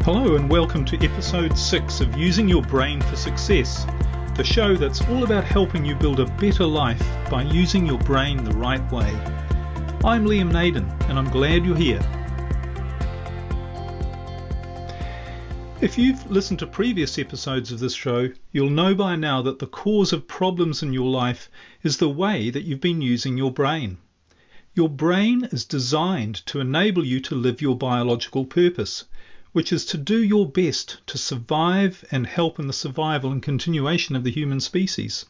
Hello and welcome to episode 6 of Using Your Brain for Success, the show that's all about helping you build a better life by using your brain the right way. I'm Liam Naden and I'm glad you're here. If you've listened to previous episodes of this show, you'll know by now that the cause of problems in your life is the way that you've been using your brain. Your brain is designed to enable you to live your biological purpose, which is to do your best to survive and help in the survival and continuation of the human species.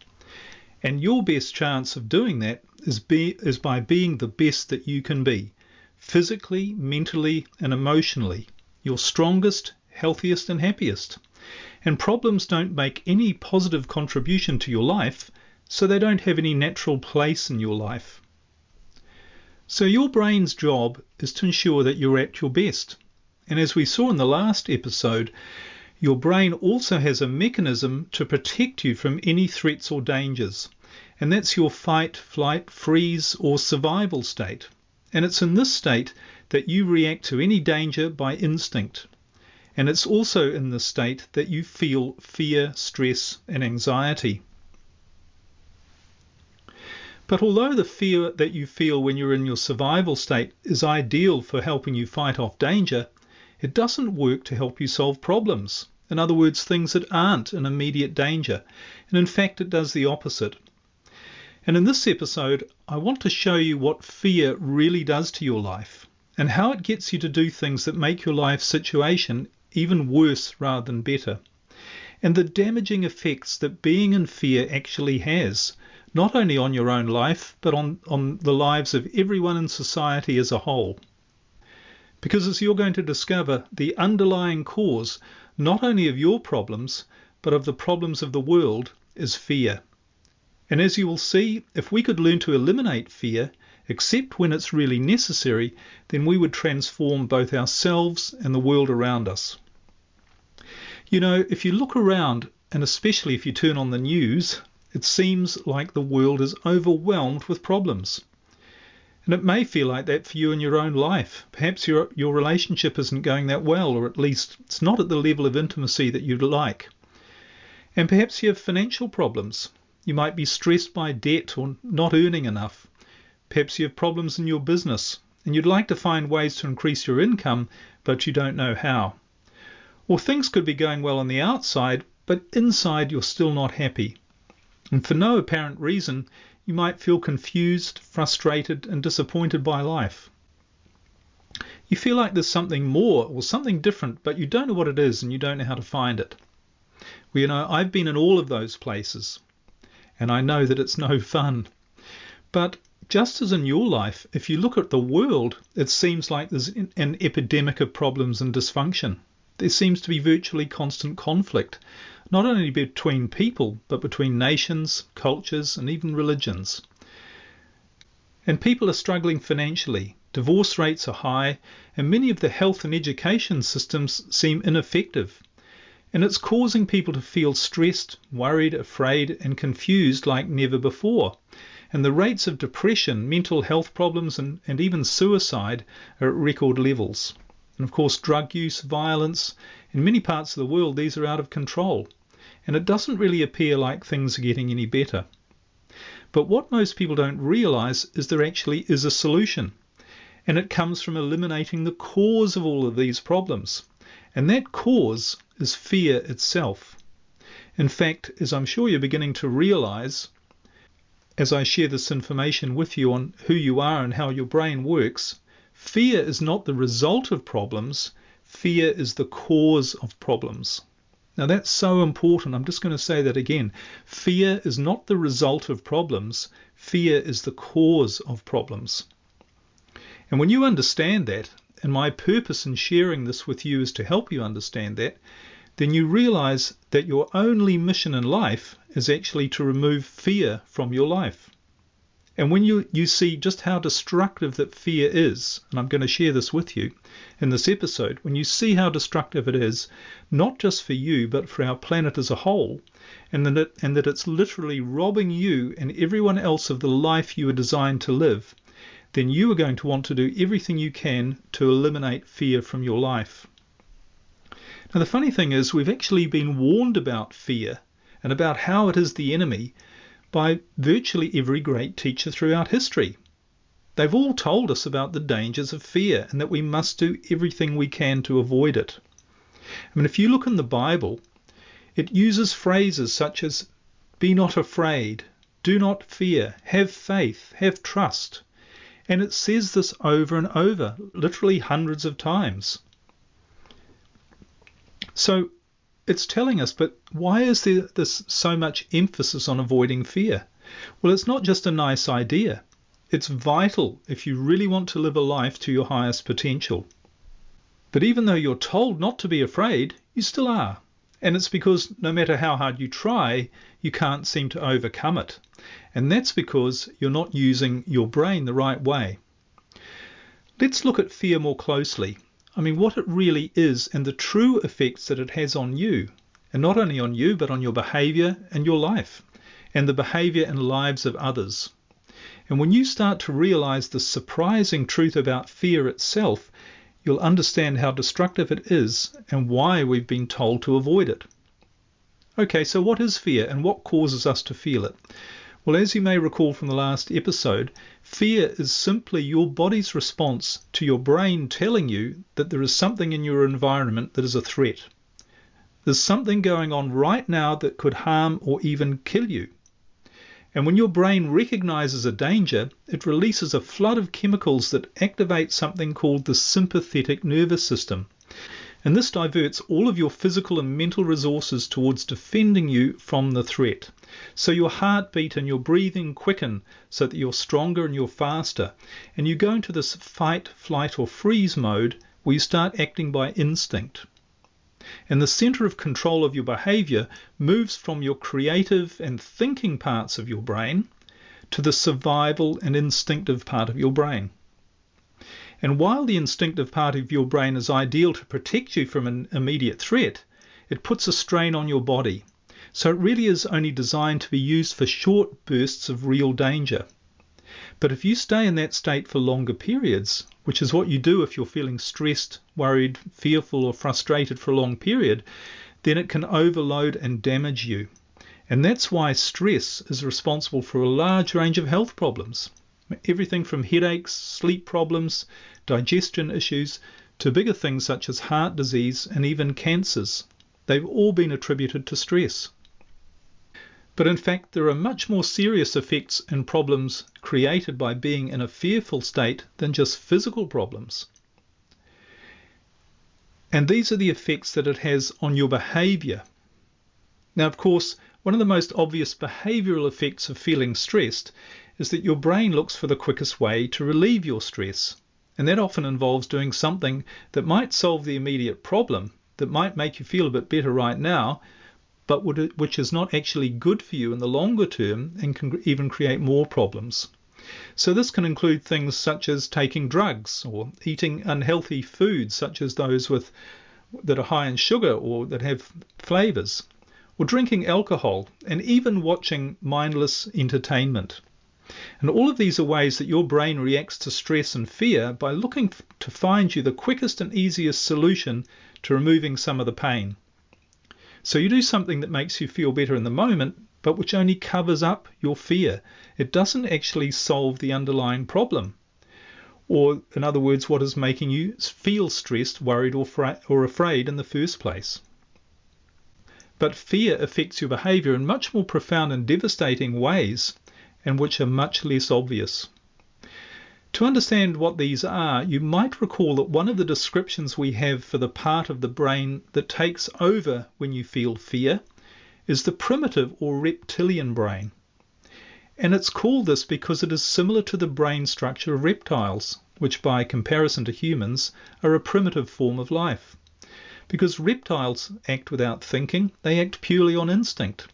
And your best chance of doing that is by being the best that you can be, physically, mentally, and emotionally, your strongest, healthiest, and happiest. And problems don't make any positive contribution to your life, so they don't have any natural place in your life. So your brain's job is to ensure that you're at your best. And as we saw in the last episode, your brain also has a mechanism to protect you from any threats or dangers. And that's your fight, flight, freeze, or survival state. And it's in this state that you react to any danger by instinct. And it's also in this state that you feel fear, stress, and anxiety. But although the fear that you feel when you're in your survival state is ideal for helping you fight off danger, it doesn't work to help you solve problems. In other words, things that aren't in immediate danger. And in fact, it does the opposite. And in this episode, I want to show you what fear really does to your life and how it gets you to do things that make your life situation even worse rather than better. And the damaging effects that being in fear actually has, not only on your own life, but on the lives of everyone in society as a whole. Because as you're going to discover, the underlying cause, not only of your problems, but of the problems of the world, is fear. And as you will see, if we could learn to eliminate fear, except when it's really necessary, then we would transform both ourselves and the world around us. You know, if you look around, and especially if you turn on the news, it seems like the world is overwhelmed with problems. And it may feel like that for you in your own life. Perhaps your relationship isn't going that well, or at least it's not at the level of intimacy that you'd like. And perhaps you have financial problems. You might be stressed by debt or not earning enough. Perhaps you have problems in your business, and you'd like to find ways to increase your income, but you don't know how. Or things could be going well on the outside, but inside you're still not happy. And for no apparent reason, you might feel confused, frustrated, and disappointed by life. You feel like there's something more or something different, but you don't know what it is and you don't know how to find it. Well, you know, I've been in all of those places, and I know that it's no fun. But just as in your life, if you look at the world, it seems like there's an epidemic of problems and dysfunction. There seems to be virtually constant conflict, not only between people, but between nations, cultures, and even religions. And people are struggling financially. Divorce rates are high, and many of the health and education systems seem ineffective. And it's causing people to feel stressed, worried, afraid, and confused like never before. And the rates of depression, mental health problems, and even suicide are at record levels. And of course, drug use, violence, in many parts of the world, these are out of control. And it doesn't really appear like things are getting any better. But what most people don't realise is there actually is a solution. And it comes from eliminating the cause of all of these problems. And that cause is fear itself. In fact, as I'm sure you're beginning to realise, as I share this information with you on who you are and how your brain works, fear is not the result of problems, fear is the cause of problems. Now that's so important. I'm just going to say that again. Fear is not the result of problems, fear is the cause of problems. And when you understand that, and my purpose in sharing this with you is to help you understand that, then you realize that your only mission in life is actually to remove fear from your life. And when you see just how destructive that fear is, and I'm going to share this with you in this episode, when you see how destructive it is, not just for you, but for our planet as a whole, and that it's literally robbing you and everyone else of the life you were designed to live, then you are going to want to do everything you can to eliminate fear from your life. Now, the funny thing is we've actually been warned about fear and about how it is the enemy by virtually every great teacher throughout history. They've all told us about the dangers of fear and that we must do everything we can to avoid it. I mean, if you look in the Bible, it uses phrases such as, be not afraid, do not fear, have faith, have trust. And it says this over and over, literally hundreds of times. So it's telling us, but why is there this so much emphasis on avoiding fear? Well, it's not just a nice idea. It's vital if you really want to live a life to your highest potential. But even though you're told not to be afraid, you still are. And it's because no matter how hard you try, you can't seem to overcome it. And that's because you're not using your brain the right way. Let's look at fear more closely. I mean, what it really is and the true effects that it has on you. And not only on you, but on your behaviour and your life, and the behaviour and lives of others. And when you start to realise the surprising truth about fear itself, you'll understand how destructive it is and why we've been told to avoid it. Okay, so what is fear and what causes us to feel it? Well, as you may recall from the last episode, fear is simply your body's response to your brain telling you that there is something in your environment that is a threat. There's something going on right now that could harm or even kill you. And when your brain recognizes a danger, it releases a flood of chemicals that activate something called the sympathetic nervous system. And this diverts all of your physical and mental resources towards defending you from the threat. So your heartbeat and your breathing quicken so that you're stronger and you're faster. And you go into this fight, flight or freeze mode where you start acting by instinct. And the center of control of your behavior moves from your creative and thinking parts of your brain to the survival and instinctive part of your brain. And while the instinctive part of your brain is ideal to protect you from an immediate threat, it puts a strain on your body. So it really is only designed to be used for short bursts of real danger. But if you stay in that state for longer periods, which is what you do if you're feeling stressed, worried, fearful or frustrated for a long period, then it can overload and damage you. And that's why stress is responsible for a large range of health problems. Everything from headaches, sleep problems, digestion issues, to bigger things such as heart disease and even cancers. They've all been attributed to stress. But in fact, there are much more serious effects and problems created by being in a fearful state than just physical problems. And these are the effects that it has on your behaviour. Now, of course, one of the most obvious behavioural effects of feeling stressed is that your brain looks for the quickest way to relieve your stress. And that often involves doing something that might solve the immediate problem, that might make you feel a bit better right now, but which is not actually good for you in the longer term and can even create more problems. So this can include things such as taking drugs or eating unhealthy foods such as those that are high in sugar or that have flavours, or drinking alcohol, and even watching mindless entertainment. And all of these are ways that your brain reacts to stress and fear by looking to find you the quickest and easiest solution to removing some of the pain. So you do something that makes you feel better in the moment, but which only covers up your fear. It doesn't actually solve the underlying problem. Or, in other words, what is making you feel stressed, worried, or afraid in the first place. But fear affects your behaviour in much more profound and devastating ways, and which are much less obvious. To understand what these are, you might recall that one of the descriptions we have for the part of the brain that takes over when you feel fear is the primitive or reptilian brain. And it's called this because it is similar to the brain structure of reptiles, which by comparison to humans are a primitive form of life. Because reptiles act without thinking, they act purely on instinct.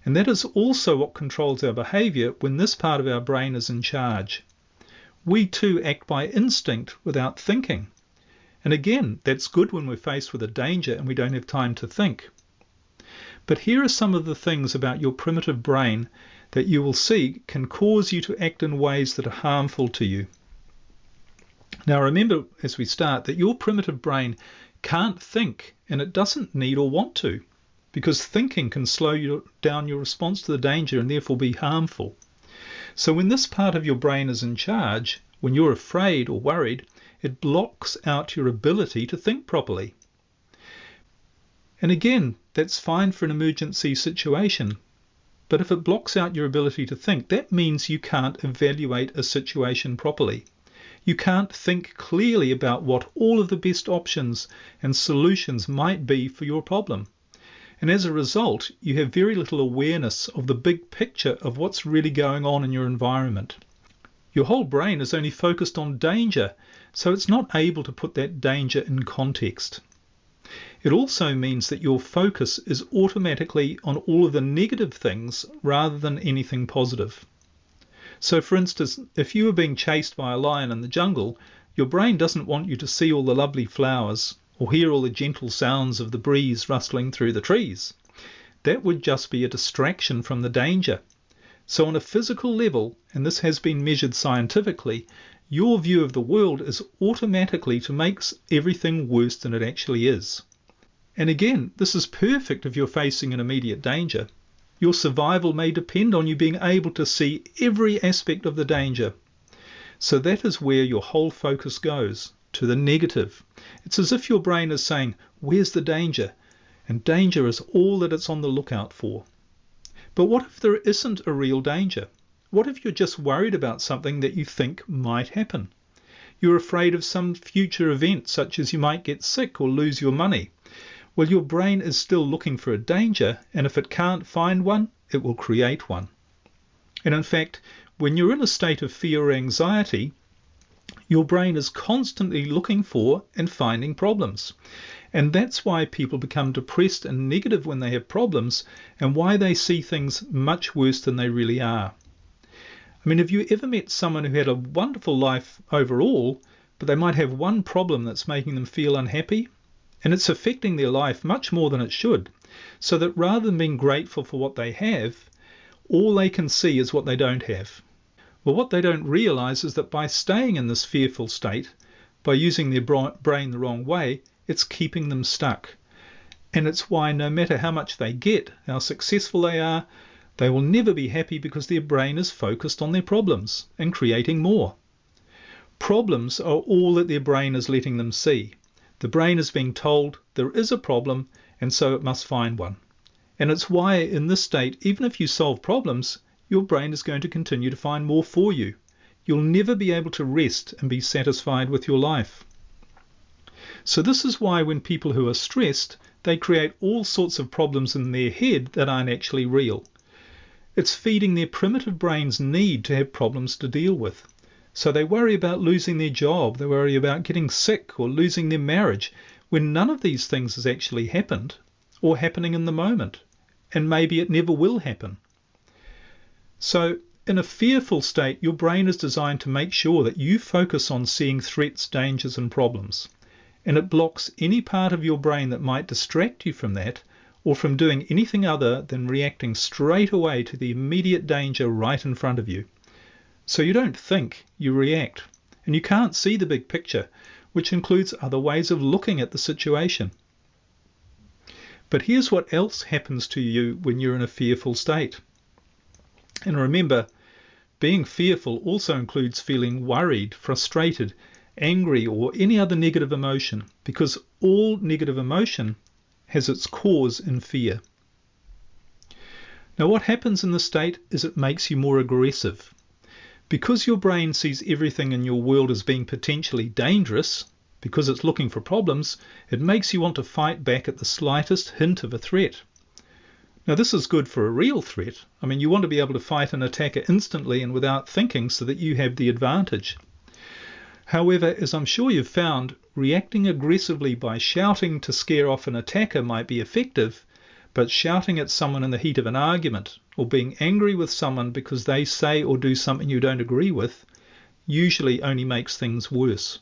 And that is also what controls our behaviour when this part of our brain is in charge. We too act by instinct without thinking. And again, that's good when we're faced with a danger and we don't have time to think. But here are some of the things about your primitive brain that you will see can cause you to act in ways that are harmful to you. Now remember, as we start, that your primitive brain can't think, and it doesn't need or want to, because thinking can slow down your response to the danger and therefore be harmful. So when this part of your brain is in charge, when you're afraid or worried, it blocks out your ability to think properly. And again, that's fine for an emergency situation. But if it blocks out your ability to think, that means you can't evaluate a situation properly. You can't think clearly about what all of the best options and solutions might be for your problem. And as a result, you have very little awareness of the big picture of what's really going on in your environment. Your whole brain is only focused on danger, so it's not able to put that danger in context. It also means that your focus is automatically on all of the negative things rather than anything positive. So for instance, if you were being chased by a lion in the jungle, your brain doesn't want you to see all the lovely flowers or hear all the gentle sounds of the breeze rustling through the trees. That would just be a distraction from the danger. So on a physical level, and this has been measured scientifically, your view of the world is automatically to make everything worse than it actually is. And again, this is perfect if you're facing an immediate danger. Your survival may depend on you being able to see every aspect of the danger. So that is where your whole focus goes, to the negative. It's as if your brain is saying, where's the danger? And danger is all that it's on the lookout for. But what if there isn't a real danger? What if you're just worried about something that you think might happen? You're afraid of some future event, such as you might get sick or lose your money. Well, your brain is still looking for a danger, and if it can't find one, it will create one. And in fact, when you're in a state of fear or anxiety, your brain is constantly looking for and finding problems. And that's why people become depressed and negative when they have problems, and why they see things much worse than they really are. I mean, have you ever met someone who had a wonderful life overall, but they might have one problem that's making them feel unhappy? And it's affecting their life much more than it should, so that rather than being grateful for what they have, all they can see is what they don't have. Well, what they don't realise is that by staying in this fearful state, by using their brain the wrong way, it's keeping them stuck. And it's why no matter how much they get, how successful they are, they will never be happy because their brain is focused on their problems and creating more. Problems are all that their brain is letting them see. The brain is being told there is a problem, and so it must find one. And it's why in this state, even if you solve problems, your brain is going to continue to find more for you. You'll never be able to rest and be satisfied with your life. So this is why when people who are stressed, they create all sorts of problems in their head that aren't actually real. It's feeding their primitive brain's need to have problems to deal with. So they worry about losing their job, they worry about getting sick or losing their marriage, when none of these things has actually happened or happening in the moment, and maybe it never will happen. So in a fearful state, your brain is designed to make sure that you focus on seeing threats, dangers and problems, and it blocks any part of your brain that might distract you from that or from doing anything other than reacting straight away to the immediate danger right in front of you. So you don't think, you react. And you can't see the big picture, which includes other ways of looking at the situation. But here's what else happens to you when you're in a fearful state. And remember, being fearful also includes feeling worried, frustrated, angry, or any other negative emotion, because all negative emotion has its cause in fear. Now what happens in this state is it makes you more aggressive. Because your brain sees everything in your world as being potentially dangerous, because it's looking for problems, it makes you want to fight back at the slightest hint of a threat. Now this is good for a real threat. I mean, you want to be able to fight an attacker instantly and without thinking so that you have the advantage. However, as I'm sure you've found, reacting aggressively by shouting to scare off an attacker might be effective, but shouting at someone in the heat of an argument or being angry with someone because they say or do something you don't agree with usually only makes things worse.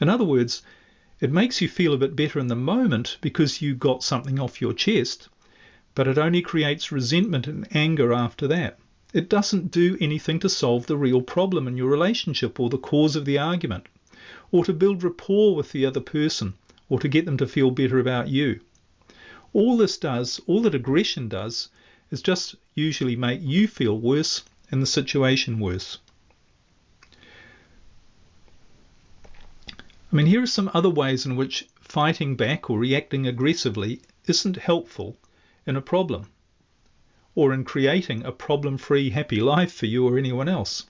In other words, it makes you feel a bit better in the moment because you got something off your chest, but it only creates resentment and anger after that. It doesn't do anything to solve the real problem in your relationship or the cause of the argument, or to build rapport with the other person, or to get them to feel better about you. All that aggression does, is just usually make you feel worse and the situation worse. I mean, here are some other ways in which fighting back or reacting aggressively isn't helpful in a problem, or in creating a problem-free, happy life for you or anyone else.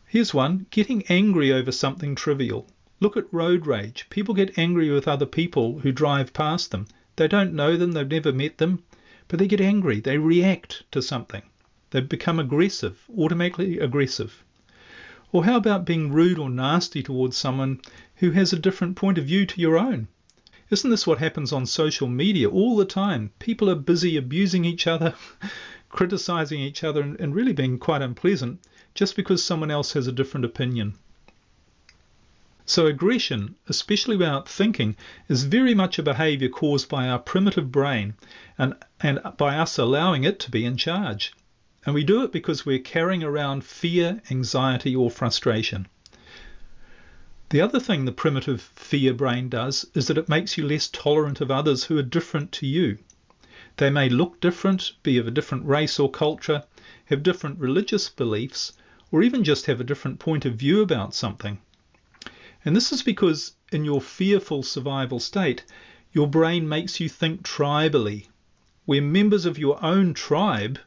Here's one: getting angry over something trivial. Look at road rage. People get angry with other people who drive past them. They don't know them, they've never met them, but they get angry. They react to something. They become aggressive, automatically aggressive. Or how about being rude or nasty towards someone who has a different point of view to your own? Isn't this what happens on social media all the time? People are busy abusing each other, criticizing each other, and really being quite unpleasant just because someone else has a different opinion. So aggression, especially without thinking, is very much a behaviour caused by our primitive brain and by us allowing it to be in charge. And we do it because we're carrying around fear, anxiety, or frustration. The other thing the primitive fear brain does is that it makes you less tolerant of others who are different to you. They may look different, be of a different race or culture, have different religious beliefs, or even just have a different point of view about something. And this is because in your fearful survival state, your brain makes you think tribally, where members of your own tribe,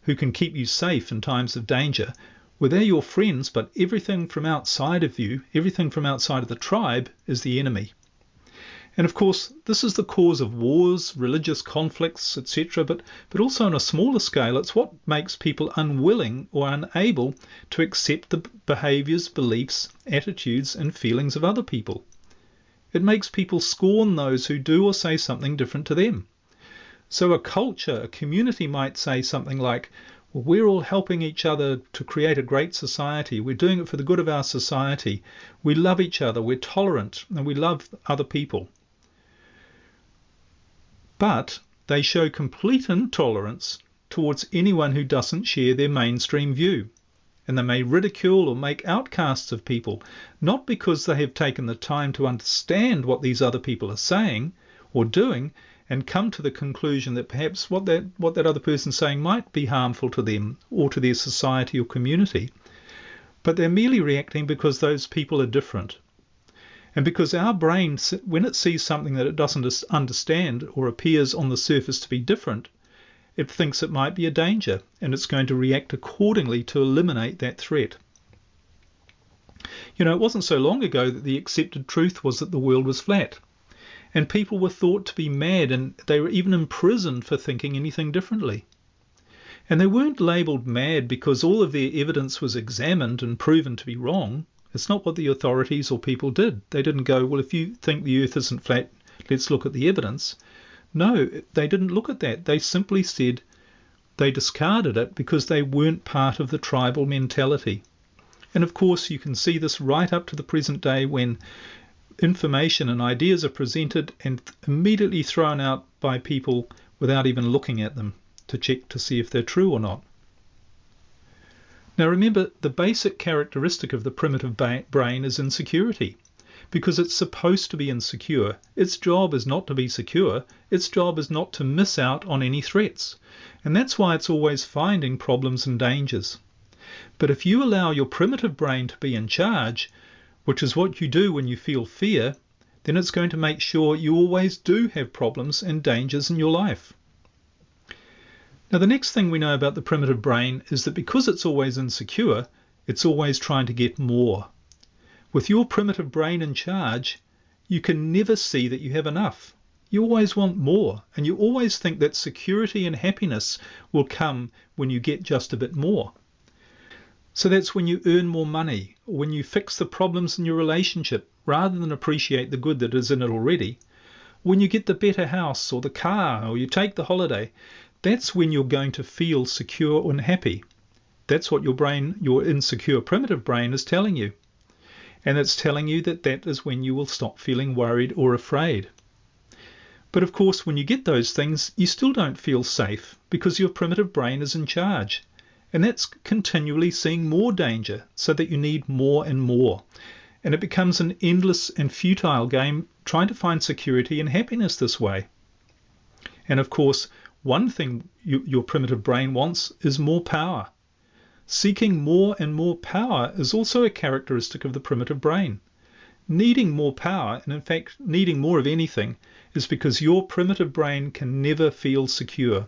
who can keep you safe in times of danger, well, they're your friends, but everything from outside of you, everything from outside of the tribe, is the enemy. And of course, this is the cause of wars, religious conflicts, etc., but also on a smaller scale, it's what makes people unwilling or unable to accept the behaviours, beliefs, attitudes, and feelings of other people. It makes people scorn those who do or say something different to them. So a culture, a community might say something like, well, we're all helping each other to create a great society. We're doing it for the good of our society. We love each other. We're tolerant and we love other people. But they show complete intolerance towards anyone who doesn't share their mainstream view. And they may ridicule or make outcasts of people, not because they have taken the time to understand what these other people are saying or doing, and come to the conclusion that perhaps what that other person's saying might be harmful to them or to their society or community. But they're merely reacting because those people are different. And because our brain, when it sees something that it doesn't understand or appears on the surface to be different, it thinks it might be a danger, and it's going to react accordingly to eliminate that threat. You know, it wasn't so long ago that the accepted truth was that the world was flat. And people were thought to be mad, and they were even imprisoned for thinking anything differently. And they weren't labelled mad because all of their evidence was examined and proven to be wrong. It's not what the authorities or people did. They didn't go, well, if you think the earth isn't flat, let's look at the evidence. No, they didn't look at that. They simply said they discarded it because they weren't part of the tribal mentality. And of course, you can see this right up to the present day when information and ideas are presented and immediately thrown out by people without even looking at them to check to see if they're true or not. Now remember, the basic characteristic of the primitive brain is insecurity. Because it's supposed to be insecure, its job is not to be secure, its job is not to miss out on any threats. And that's why it's always finding problems and dangers. But if you allow your primitive brain to be in charge, which is what you do when you feel fear, then it's going to make sure you always do have problems and dangers in your life. Now the next thing we know about the primitive brain is that because it's always insecure, it's always trying to get more. With your primitive brain in charge, you can never see that you have enough. You always want more, and you always think that security and happiness will come when you get just a bit more. So that's when you earn more money, or when you fix the problems in your relationship rather than appreciate the good that is in it already. When you get the better house or the car, or you take the holiday, that's when you're going to feel secure and happy. That's what your brain, your insecure primitive brain, is telling you. And it's telling you that that is when you will stop feeling worried or afraid. But of course, when you get those things, you still don't feel safe because your primitive brain is in charge. And that's continually seeing more danger so that you need more and more. And it becomes an endless and futile game trying to find security and happiness this way. And of course, one thing your primitive brain wants is more power. Seeking more and more power is also a characteristic of the primitive brain. Needing more power, and in fact needing more of anything, is because your primitive brain can never feel secure.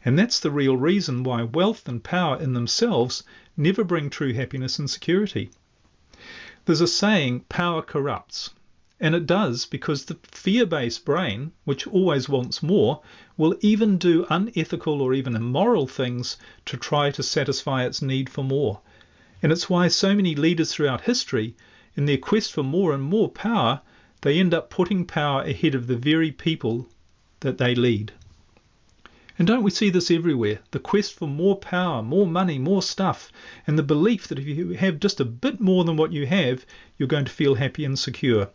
And that's the real reason why wealth and power in themselves never bring true happiness and security. There's a saying, power corrupts. And it does, because the fear-based brain, which always wants more, will even do unethical or even immoral things to try to satisfy its need for more. And it's why so many leaders throughout history, in their quest for more and more power, they end up putting power ahead of the very people that they lead. And don't we see this everywhere? The quest for more power, more money, more stuff, and the belief that if you have just a bit more than what you have, you're going to feel happy and secure.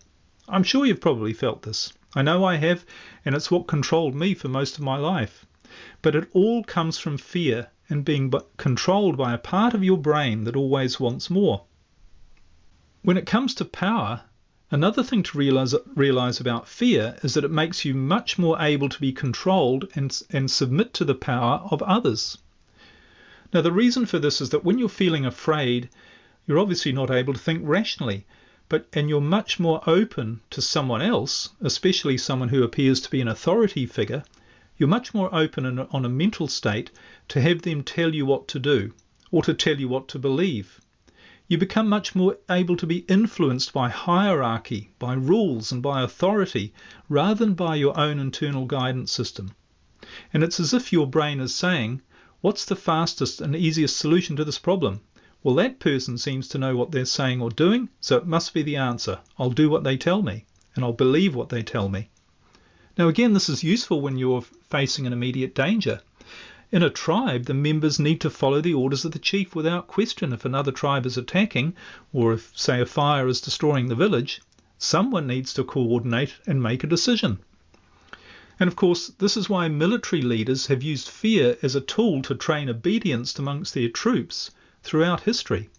I'm sure you've probably felt this. I know I have, and it's what controlled me for most of my life. But it all comes from fear and being controlled by a part of your brain that always wants more. When it comes to power, another thing to realize about fear is that it makes you much more able to be controlled and submit to the power of others. Now, the reason for this is that when you're feeling afraid, you're obviously not able to think rationally, and you're much more open to someone else, especially someone who appears to be an authority figure. You're much more open on a mental state to have them tell you what to do or to tell you what to believe. You become much more able to be influenced by hierarchy, by rules and by authority, rather than by your own internal guidance system. And it's as if your brain is saying, what's the fastest and easiest solution to this problem? Well, that person seems to know what they're saying or doing, so it must be the answer. I'll do what they tell me, and I'll believe what they tell me. Now again, this is useful when you're facing an immediate danger. In a tribe, the members need to follow the orders of the chief without question. If another tribe is attacking, or if, say, a fire is destroying the village, someone needs to coordinate and make a decision. And of course, this is why military leaders have used fear as a tool to train obedience amongst their troops throughout history.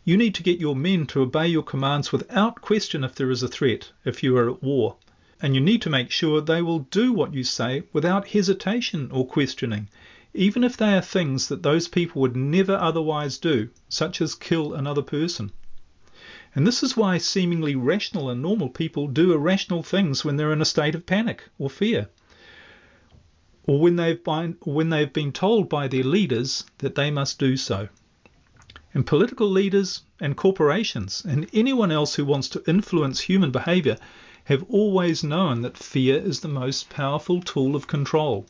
You need to get your men to obey your commands without question if there is a threat, if you are at war. And you need to make sure they will do what you say without hesitation or questioning, even if they are things that those people would never otherwise do, such as kill another person. And this is why seemingly rational and normal people do irrational things when they're in a state of panic or fear, or when they've been told by their leaders that they must do so. And political leaders and corporations and anyone else who wants to influence human behaviour have always known that fear is the most powerful tool of control.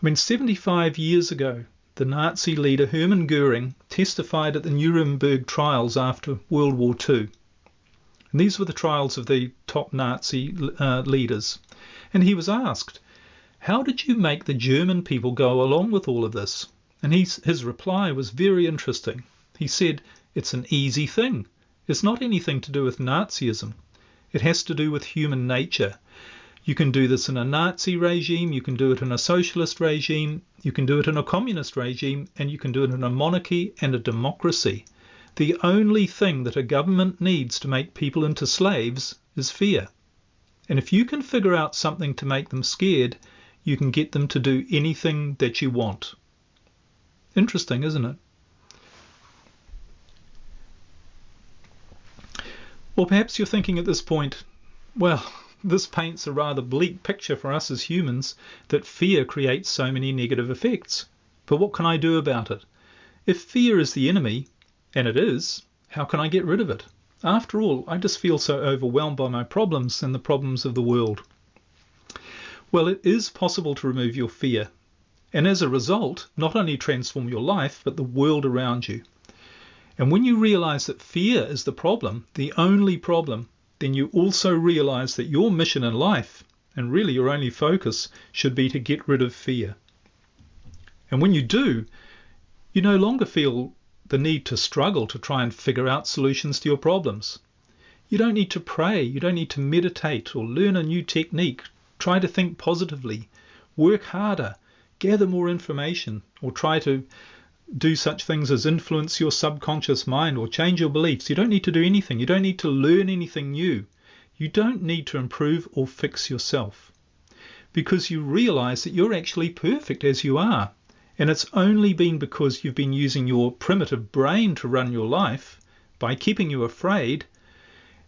75 years ago, the Nazi leader Hermann Goering testified at the Nuremberg trials after World War II. And these were the trials of the top Nazi leaders. And he was asked, how did you make the German people go along with all of this? And his reply was very interesting. He said, it's an easy thing. It's not anything to do with Nazism. It has to do with human nature. You can do this in a Nazi regime, you can do it in a socialist regime, you can do it in a communist regime, and you can do it in a monarchy and a democracy. The only thing that a government needs to make people into slaves is fear. And if you can figure out something to make them scared, you can get them to do anything that you want. Interesting, isn't it? Or perhaps you're thinking at this point, well, this paints a rather bleak picture for us as humans, that fear creates so many negative effects. But what can I do about it? If fear is the enemy, and it is, how can I get rid of it? After all, I just feel so overwhelmed by my problems and the problems of the world. Well, it is possible to remove your fear, and as a result, not only transform your life, but the world around you. And when you realize that fear is the problem, the only problem, then you also realize that your mission in life, and really your only focus, should be to get rid of fear. And when you do, you no longer feel the need to struggle to try and figure out solutions to your problems. You don't need to pray, you don't need to meditate or learn a new technique, try to think positively, work harder, gather more information, or try to do such things as influence your subconscious mind or change your beliefs. You don't need to do anything. You don't need to learn anything new. You don't need to improve or fix yourself, because you realize that you're actually perfect as you are. And it's only been because you've been using your primitive brain to run your life by keeping you afraid,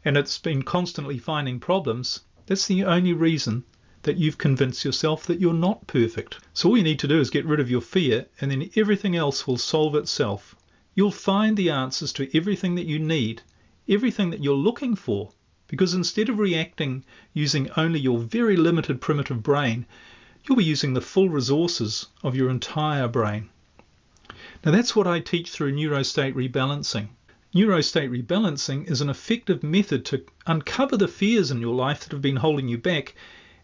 and it's been constantly finding problems. That's the only reason that you've convinced yourself that you're not perfect. So all you need to do is get rid of your fear, and then everything else will solve itself. You'll find the answers to everything that you need, everything that you're looking for, because instead of reacting using only your very limited primitive brain, you'll be using the full resources of your entire brain. Now that's what I teach through Neurostate Rebalancing. Neurostate Rebalancing is an effective method to uncover the fears in your life that have been holding you back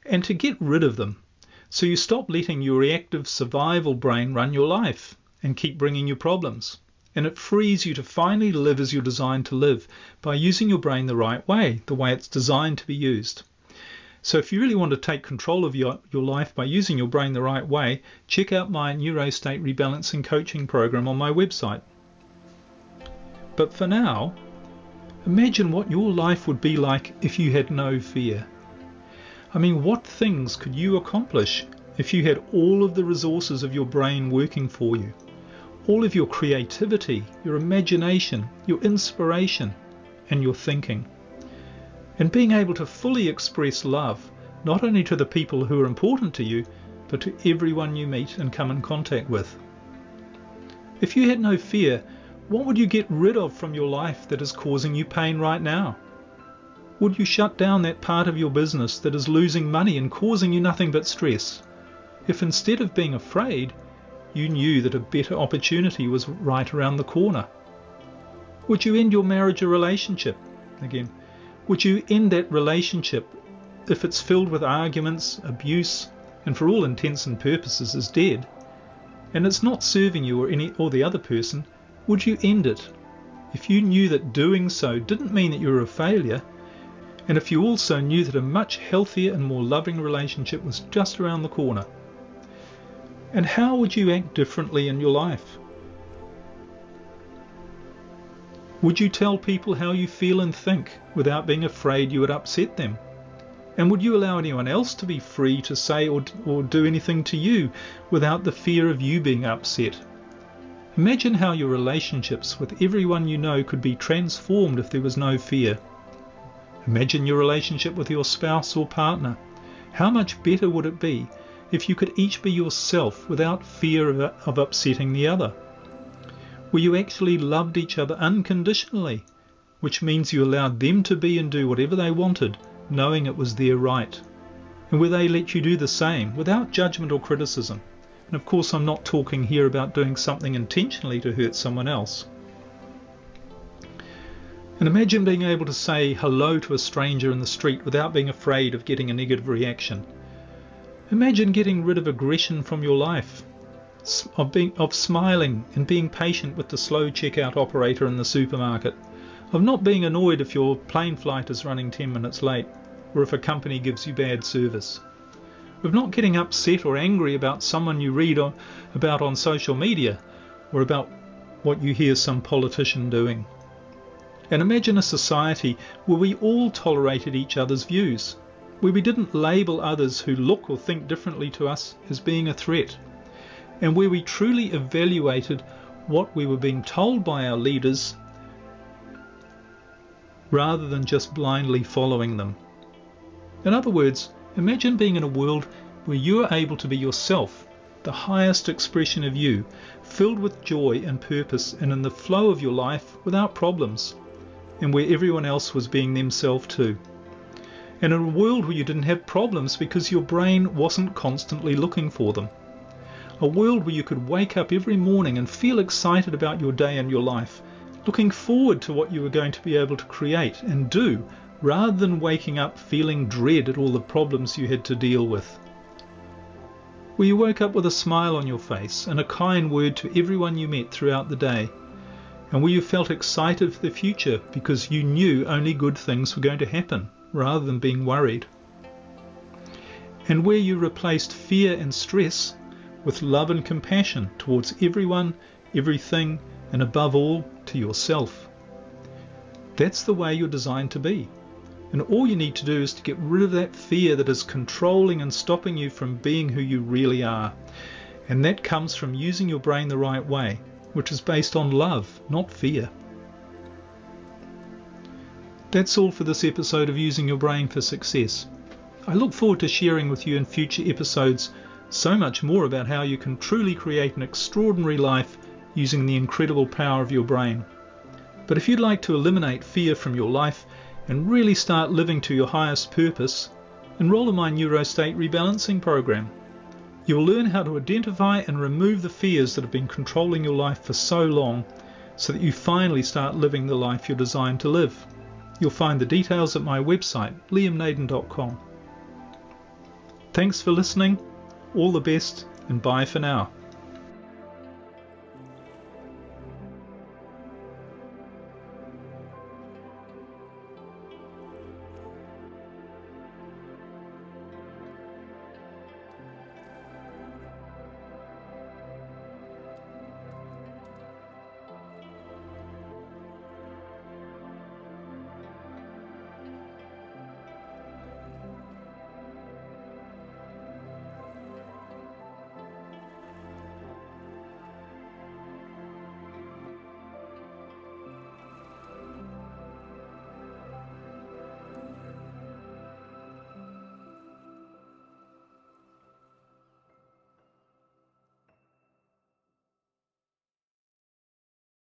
and to get rid of them. So you stop letting your reactive survival brain run your life and keep bringing you problems. And it frees you to finally live as you're designed to live by using your brain the right way, the way it's designed to be used. So if you really want to take control of your life by using your brain the right way, check out my Neurostate Rebalancing coaching program on my website. But for now, imagine what your life would be like if you had no fear. I mean, what things could you accomplish if you had all of the resources of your brain working for you? All of your creativity, your imagination, your inspiration, and your thinking. And being able to fully express love, not only to the people who are important to you, but to everyone you meet and come in contact with. If you had no fear, what would you get rid of from your life that is causing you pain right now? Would you shut down that part of your business that is losing money and causing you nothing but stress? If instead of being afraid, you knew that a better opportunity was right around the corner? Would you end your marriage or relationship? Again, would you end that relationship if it's filled with arguments, abuse, and for all intents and purposes is dead, and it's not serving you or the other person? Would you end it if you knew that doing so didn't mean that you were a failure, and if you also knew that a much healthier and more loving relationship was just around the corner? And how would you act differently in your life? Would you tell people how you feel and think without being afraid you would upset them? And would you allow anyone else to be free to say or do anything to you without the fear of you being upset? Imagine how your relationships with everyone you know could be transformed if there was no fear. Imagine your relationship with your spouse or partner. How much better would it be if you could each be yourself without fear of upsetting the other? Where you actually loved each other unconditionally, which means you allowed them to be and do whatever they wanted, knowing it was their right, and where they let you do the same without judgment or criticism. And of course, I'm not talking here about doing something intentionally to hurt someone else. And imagine being able to say hello to a stranger in the street without being afraid of getting a negative reaction. Imagine getting rid of aggression from your life, of smiling and being patient with the slow checkout operator in the supermarket, of not being annoyed if your plane flight is running 10 minutes late, or if a company gives you bad service, of not getting upset or angry about someone you read about on social media, or about what you hear some politician doing. And imagine a society where we all tolerated each other's views, where we didn't label others who look or think differently to us as being a threat, and where we truly evaluated what we were being told by our leaders rather than just blindly following them. In other words, imagine being in a world where you are able to be yourself, the highest expression of you, filled with joy and purpose and in the flow of your life without problems, and where everyone else was being themselves too. And in a world where you didn't have problems because your brain wasn't constantly looking for them. A world where you could wake up every morning and feel excited about your day and your life, looking forward to what you were going to be able to create and do, rather than waking up feeling dread at all the problems you had to deal with. Where you woke up with a smile on your face and a kind word to everyone you met throughout the day, and where you felt excited for the future because you knew only good things were going to happen, rather than being worried. And where you replaced fear and stress with love and compassion towards everyone everything, and above all, to yourself. That's the way you're designed to be. And all you need to do is to get rid of that fear that is controlling and stopping you from being who you really are. And that comes from using your brain the right way, which is based on love, not fear. That's all for this episode of Using Your Brain for Success. I look forward to sharing with you in future episodes so much more about how you can truly create an extraordinary life using the incredible power of your brain. But if you'd like to eliminate fear from your life and really start living to your highest purpose, enroll in my Neurostate Rebalancing program. You will learn how to identify and remove the fears that have been controlling your life for so long, so that you finally start living the life you're designed to live. You'll find the details at my website, liamnaden.com. Thanks for listening, all the best, and bye for now.